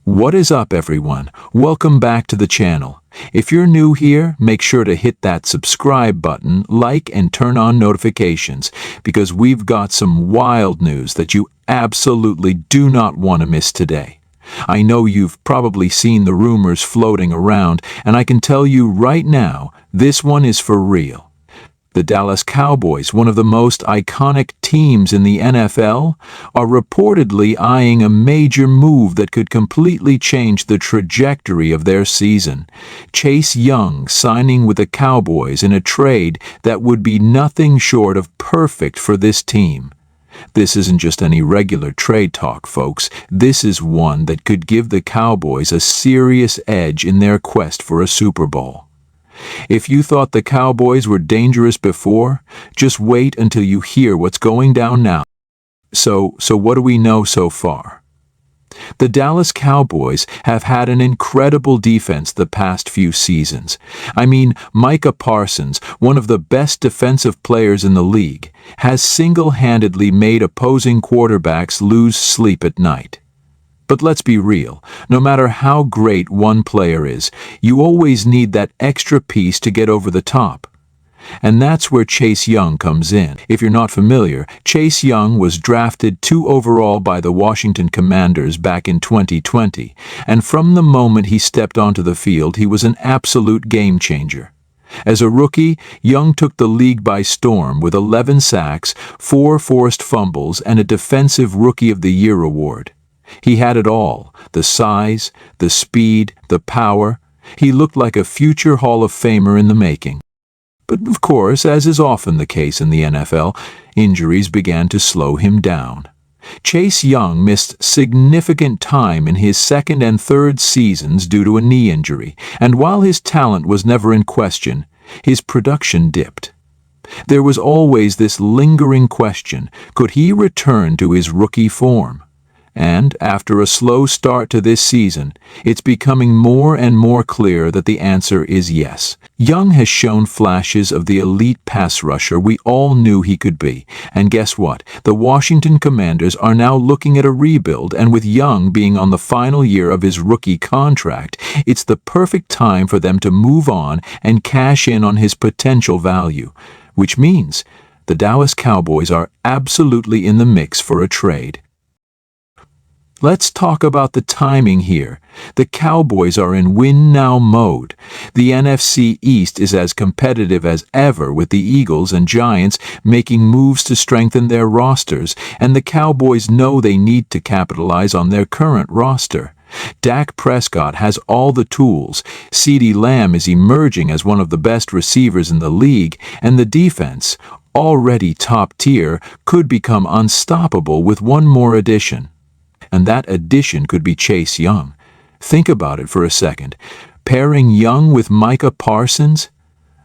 What is up, everyone? Welcome back to the channel. If you're new here, make sure to hit that subscribe button, like, and turn on notifications, because we've got some wild news that you absolutely do not want to miss today. I know you've probably seen the rumors floating around, and I can tell you right now, this one is for real. The Dallas Cowboys, one of the most iconic teams in the NFL, are reportedly eyeing a major move that could completely change the trajectory of their season. Chase Young signing with the Cowboys in a trade that would be nothing short of perfect for this team. This isn't just any regular trade talk, folks. This is one that could give the Cowboys a serious edge in their quest for a Super Bowl. If you thought the Cowboys were dangerous before, just wait until you hear what's going down now. So what do we know so far? The Dallas Cowboys have had an incredible defense the past few seasons. I mean, Micah Parsons, one of the best defensive players in the league, has single-handedly made opposing quarterbacks lose sleep at night. But let's be real, no matter how great one player is, you always need that extra piece to get over the top. And that's where Chase Young comes in. If you're not familiar, Chase Young was drafted 2 overall by the Washington Commanders back in 2020, and from the moment he stepped onto the field, he was an absolute game changer. As a rookie, Young took the league by storm with 11 sacks, 4 forced fumbles, and a Defensive Rookie of the Year award. He had it all: the size, the speed, the power. He looked like a future Hall of Famer in the making. But of course, as is often the case in the NFL, injuries began to slow him down. Chase Young missed significant time in his second and third seasons due to a knee injury, and while his talent was never in question, his production dipped. There was always this lingering question: could he return to his rookie form? And after a slow start to this season, it's becoming more and more clear that the answer is yes. Young has shown flashes of the elite pass rusher we all knew he could be. And guess what? The Washington Commanders are now looking at a rebuild, and with Young being on the final year of his rookie contract, it's the perfect time for them to move on and cash in on his potential value. Which means the Dallas Cowboys are absolutely in the mix for a trade. Let's talk about the timing here. The Cowboys are in win-now mode. The NFC East is as competitive as ever, with the Eagles and Giants making moves to strengthen their rosters, and the Cowboys know they need to capitalize on their current roster. Dak Prescott has all the tools, CeeDee Lamb is emerging as one of the best receivers in the league, and the defense, already top tier, could become unstoppable with one more addition. And that addition could be Chase Young. Think about it for a second. Pairing Young with Micah Parsons?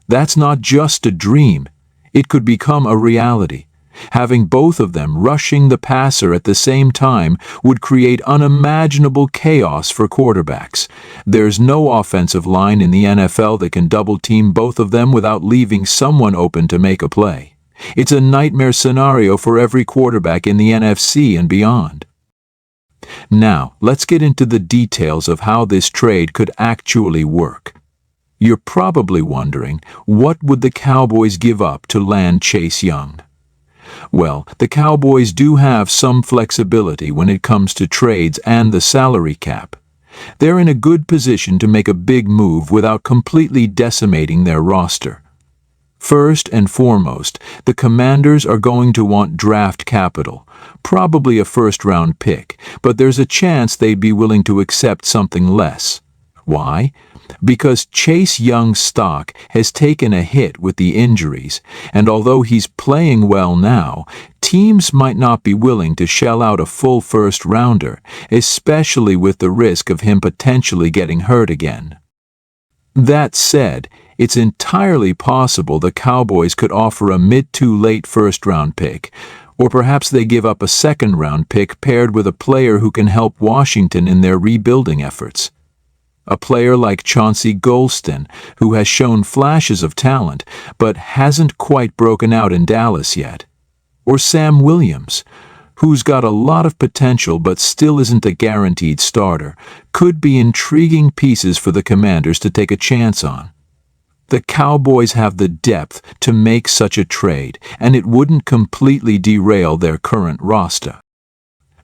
That's not just a dream. It could become a reality. Having both of them rushing the passer at the same time would create unimaginable chaos for quarterbacks. There's no offensive line in the NFL that can double-team both of them without leaving someone open to make a play. It's a nightmare scenario for every quarterback in the NFC and beyond. Now, let's get into the details of how this trade could actually work. You're probably wondering, what would the Cowboys give up to land Chase Young? Well, the Cowboys do have some flexibility when it comes to trades and the salary cap. They're in a good position to make a big move without completely decimating their roster. First and foremost, the Commanders are going to want draft capital, probably a first-round pick, but there's a chance they'd be willing to accept something less. Why? Because Chase Young's stock has taken a hit with the injuries, and although he's playing well now, teams might not be willing to shell out a full first-rounder, especially with the risk of him potentially getting hurt again. That said, it's entirely possible the Cowboys could offer a mid-to-late first-round pick, or perhaps they give up a second-round pick paired with a player who can help Washington in their rebuilding efforts. A player like Chauncey Golston, who has shown flashes of talent, but hasn't quite broken out in Dallas yet. Or Sam Williams, who's got a lot of potential but still isn't a guaranteed starter, could be intriguing pieces for the Commanders to take a chance on. The Cowboys have the depth to make such a trade, and it wouldn't completely derail their current roster.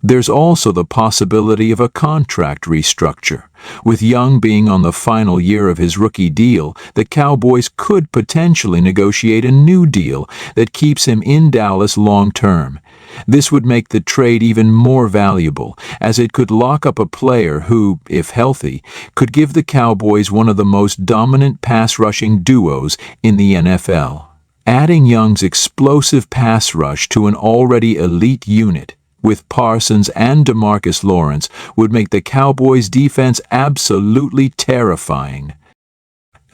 There's also the possibility of a contract restructure. With Young being on the final year of his rookie deal, the Cowboys could potentially negotiate a new deal that keeps him in Dallas long term. This would make the trade even more valuable, as it could lock up a player who, if healthy, could give the Cowboys one of the most dominant pass-rushing duos in the NFL. Adding Young's explosive pass rush to an already elite unit, with Parsons and DeMarcus Lawrence, would make the Cowboys' defense absolutely terrifying.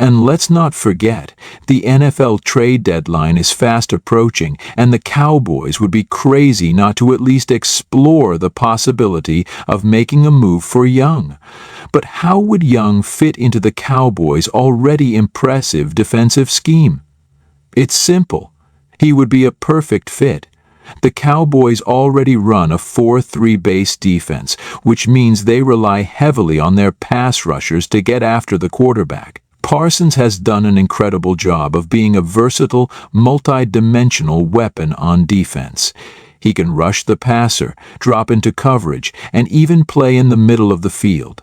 And let's not forget, the NFL trade deadline is fast approaching, and the Cowboys would be crazy not to at least explore the possibility of making a move for Young. But how would Young fit into the Cowboys' already impressive defensive scheme? It's simple. He would be a perfect fit. The Cowboys already run a 4-3 base defense, which means they rely heavily on their pass rushers to get after the quarterback. Parsons has done an incredible job of being a versatile, multi-dimensional weapon on defense. He can rush the passer, drop into coverage, and even play in the middle of the field.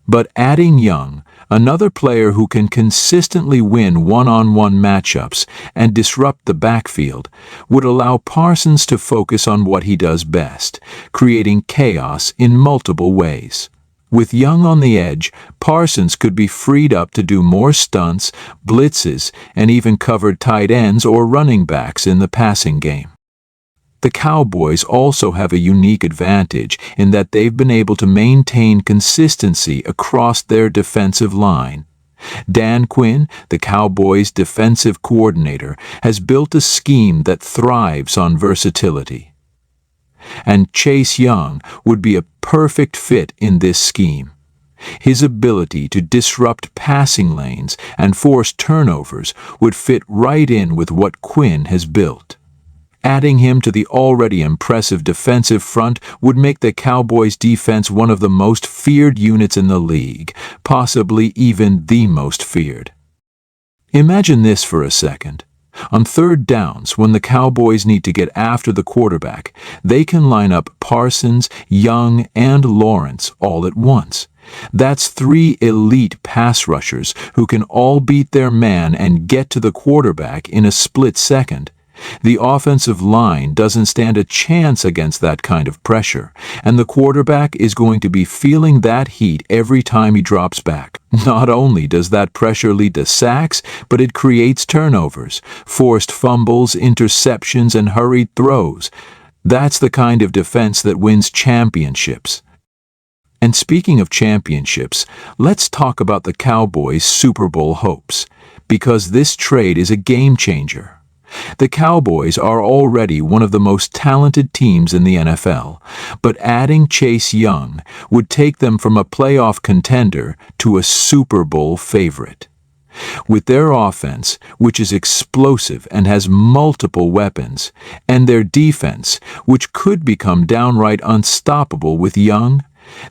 But adding Young, another player who can consistently win one-on-one matchups and disrupt the backfield, would allow Parsons to focus on what he does best, creating chaos in multiple ways. With Young on the edge, Parsons could be freed up to do more stunts, blitzes, and even cover tight ends or running backs in the passing game. The Cowboys also have a unique advantage in that they've been able to maintain consistency across their defensive line. Dan Quinn, the Cowboys' defensive coordinator, has built a scheme that thrives on versatility. And Chase Young would be a perfect fit in this scheme. His ability to disrupt passing lanes and force turnovers would fit right in with what Quinn has built. Adding him to the already impressive defensive front would make the Cowboys' defense one of the most feared units in the league, possibly even the most feared. Imagine this for a second. On third downs, when the Cowboys need to get after the quarterback, they can line up Parsons, Young, and Lawrence all at once. That's 3 elite pass rushers who can all beat their man and get to the quarterback in a split second. The offensive line doesn't stand a chance against that kind of pressure, and the quarterback is going to be feeling that heat every time he drops back. Not only does that pressure lead to sacks, but it creates turnovers, forced fumbles, interceptions, and hurried throws. That's the kind of defense that wins championships. And speaking of championships, let's talk about the Cowboys' Super Bowl hopes, because this trade is a game changer. The Cowboys are already one of the most talented teams in the NFL, but adding Chase Young would take them from a playoff contender to a Super Bowl favorite. With their offense, which is explosive and has multiple weapons, and their defense, which could become downright unstoppable with Young,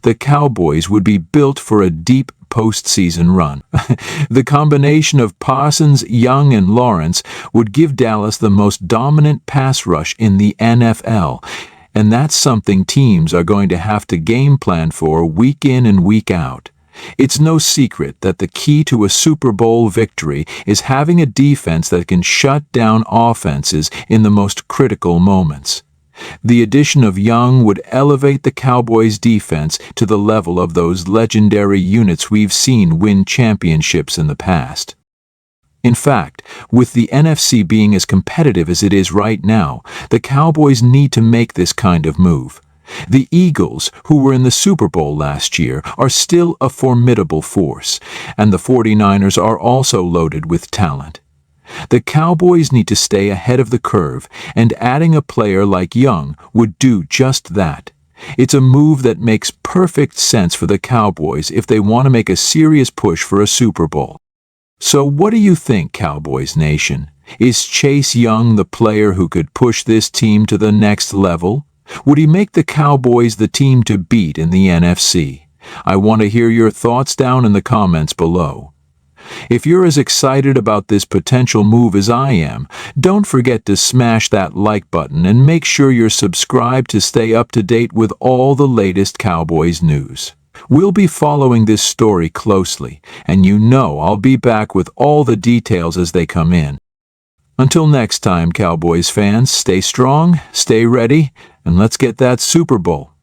the Cowboys would be built for a deep postseason run. The combination of Parsons, Young, and Lawrence would give Dallas the most dominant pass rush in the NFL, and that's something teams are going to have to game plan for week in and week out. It's no secret that the key to a Super Bowl victory is having a defense that can shut down offenses in the most critical moments. The addition of Young would elevate the Cowboys' defense to the level of those legendary units we've seen win championships in the past. In fact, with the NFC being as competitive as it is right now, the Cowboys need to make this kind of move. The Eagles, who were in the Super Bowl last year, are still a formidable force, and the 49ers are also loaded with talent. The Cowboys need to stay ahead of the curve, and adding a player like Young would do just that. It's a move that makes perfect sense for the Cowboys if they want to make a serious push for a Super Bowl. So what do you think, Cowboys Nation? Is Chase Young the player who could push this team to the next level? Would he make the Cowboys the team to beat in the NFC? I want to hear your thoughts down in the comments below. If you're as excited about this potential move as I am, don't forget to smash that like button and make sure you're subscribed to stay up to date with all the latest Cowboys news. We'll be following this story closely, and you know I'll be back with all the details as they come in. Until next time, Cowboys fans, stay strong, stay ready, and let's get that Super Bowl.